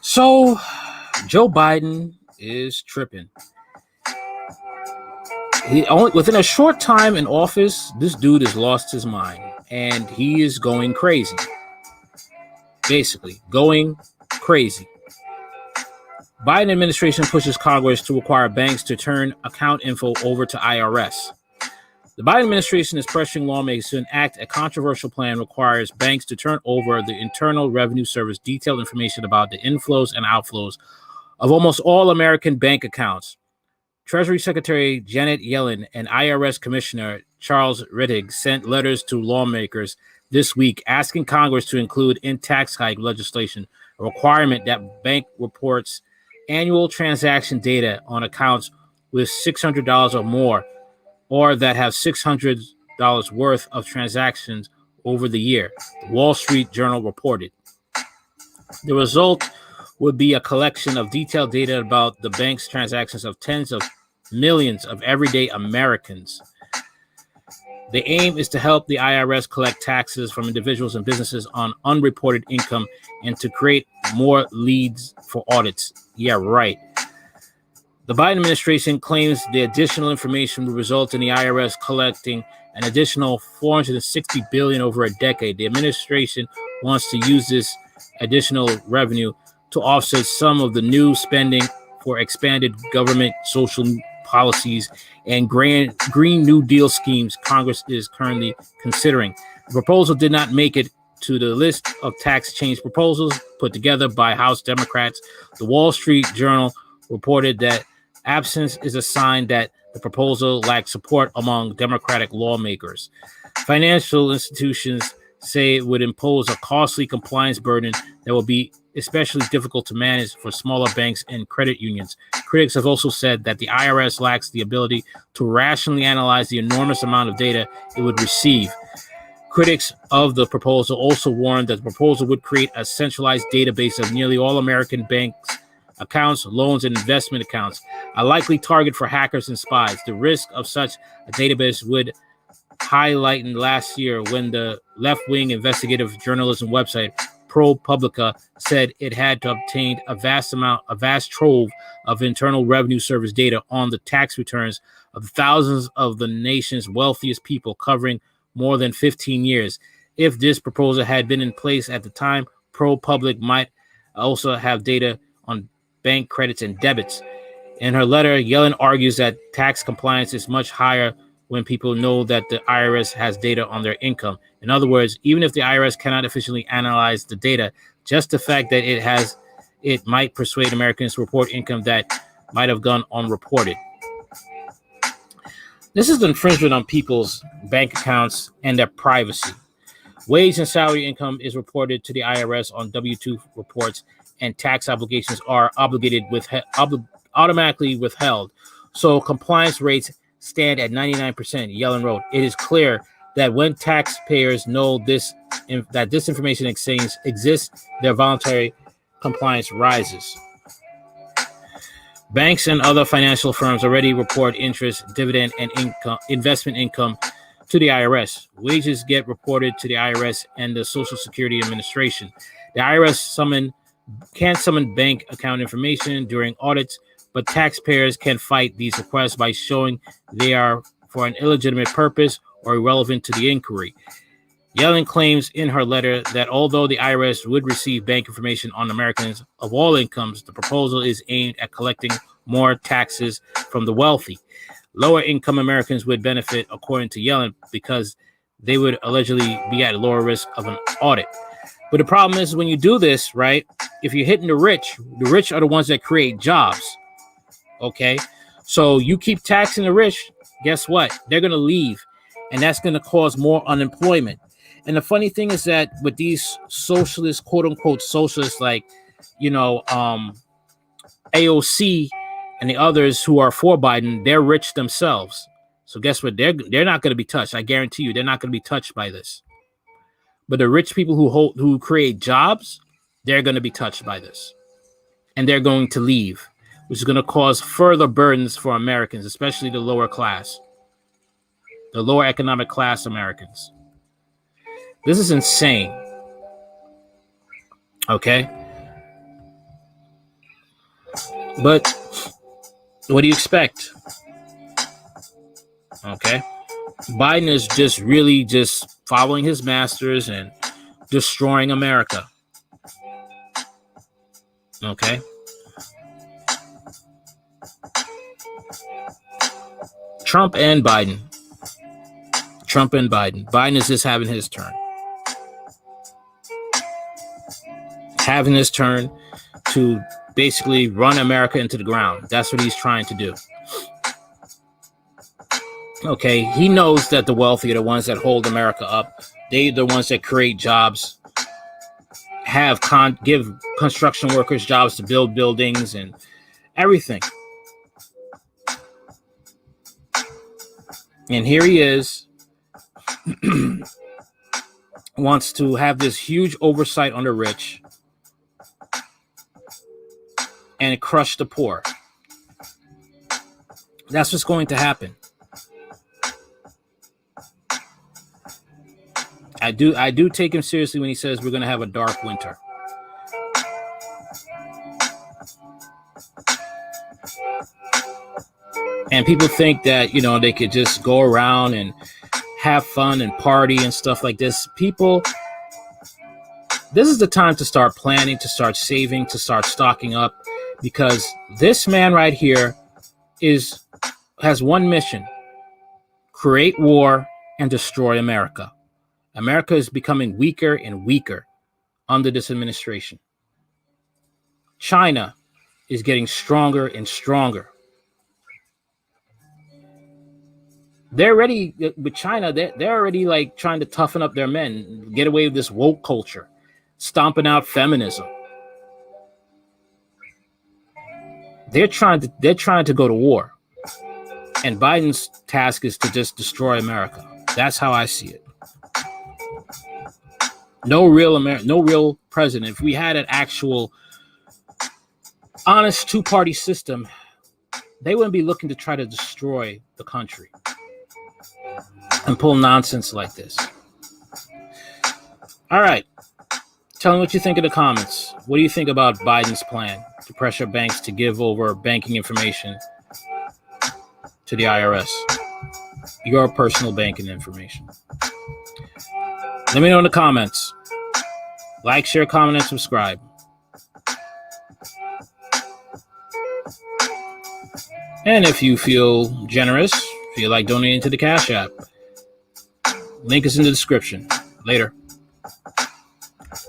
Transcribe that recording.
So Joe Biden is tripping. Within a short time in office, this dude has lost his mind and he is going crazy. Basically, going crazy. Biden administration pushes Congress to require banks to turn account info over to IRS. The Biden administration is pressuring lawmakers to enact a controversial plan that requires banks to turn over the Internal Revenue Service detailed information about the inflows and outflows of almost all American bank accounts. Treasury Secretary Janet Yellen and IRS Commissioner Charles Rettig sent letters to lawmakers this week asking Congress to include in tax hike legislation a requirement that bank reports annual transaction data on accounts with $600 or more, or that have $600 worth of transactions over the year, the Wall Street Journal reported. The result would be a collection of detailed data about the bank's transactions of tens of millions of everyday Americans. The aim is to help the IRS collect taxes from individuals and businesses on unreported income and to create more leads for audits. Yeah, right. The Biden administration claims the additional information will result in the IRS collecting an additional $460 billion over a decade. The administration wants to use this additional revenue to offset some of the new spending for expanded government social policies and Green New Deal schemes Congress is currently considering. The proposal did not make it to the list of tax change proposals put together by House Democrats. The Wall Street Journal reported that absence is a sign that the proposal lacks support among Democratic lawmakers. Financial institutions say it would impose a costly compliance burden that will be especially difficult to manage for smaller banks and credit unions. Critics have also said that the IRS lacks the ability to rationally analyze the enormous amount of data it would receive. Critics of the proposal also warned that the proposal would create a centralized database of nearly all American banks' accounts, loans, and investment accounts, a likely target for hackers and spies. The risk of such a database would highlight last year when the left-wing investigative journalism website ProPublica said it had to obtain a vast trove of Internal Revenue Service data on the tax returns of thousands of the nation's wealthiest people covering more than 15 years. If this proposal had been in place at the time, ProPublica might also have data on bank credits and debits. In her letter, Yellen argues that tax compliance is much higher when people know that the IRS has data on their income. In other words, even if the IRS cannot efficiently analyze the data, just the fact that it might persuade Americans to report income that might have gone unreported. This is an infringement on people's bank accounts and their privacy. Wage and salary income is reported to the IRS on W-2 reports, and tax obligations are automatically withheld. So compliance rates stand at 99%, Yellen wrote. It is clear that when taxpayers know that this information exchange exists, their voluntary compliance rises. Banks and other financial firms already report interest, dividend, and investment income to the IRS. Wages get reported to the IRS and the Social Security Administration. The IRS can't summon bank account information during audits, but taxpayers can fight these requests by showing they are for an illegitimate purpose or irrelevant to the inquiry. Yellen claims in her letter that although the IRS would receive bank information on Americans of all incomes, the proposal is aimed at collecting more taxes from the wealthy. Lower income Americans would benefit, according to Yellen, because they would allegedly be at lower risk of an audit. But the problem is when you do this, right, if you're hitting the rich are the ones that create jobs. Okay, so you keep taxing the rich, guess what? They're going to leave, and that's going to cause more unemployment. And the funny thing is that with these socialists, quote unquote socialists, like, AOC and the others who are for Biden, they're rich themselves. So guess what? They're not going to be touched. I guarantee you, they're not going to be touched by this. But the rich people who create jobs, they're going to be touched by this, and they're going to leave, which is going to cause further burdens for Americans, especially the lower class, the lower economic class Americans. This is insane. Okay? But what do you expect? Okay? Biden is just really just following his masters and destroying America. Okay? Trump and Biden. Biden is just having his turn. Having his turn to basically run America into the ground. That's what he's trying to do. Okay, he knows that the wealthy are the ones that hold America up. They're the ones that create jobs, give construction workers jobs to build buildings and everything. And here he is, wants to have this huge oversight on the rich and crush the poor. That's what's going to happen. I do take him seriously when he says we're going to have a dark winter. And people think that, they could just go around and have fun and party and stuff like this. People, this is the time to start planning, to start saving, to start stocking up, because this man right here has one mission: create war and destroy America. America is becoming weaker and weaker under this administration. China is getting stronger and stronger. They're already, with China, they're already like trying to toughen up their men, get away with this woke culture, stomping out feminism. They're trying to go to war. And Biden's task is to just destroy America. That's how I see it. No real president. If we had an actual honest two-party system, they wouldn't be looking to try to destroy the country and pull nonsense like this. All right. Tell me what you think in the comments. What do you think about Biden's plan to pressure banks to give over banking information to the IRS? Your personal banking information. Let me know in the comments. Like, share, comment, and subscribe. And if you feel generous, feel like donating to the Cash App, link is in the description. Later.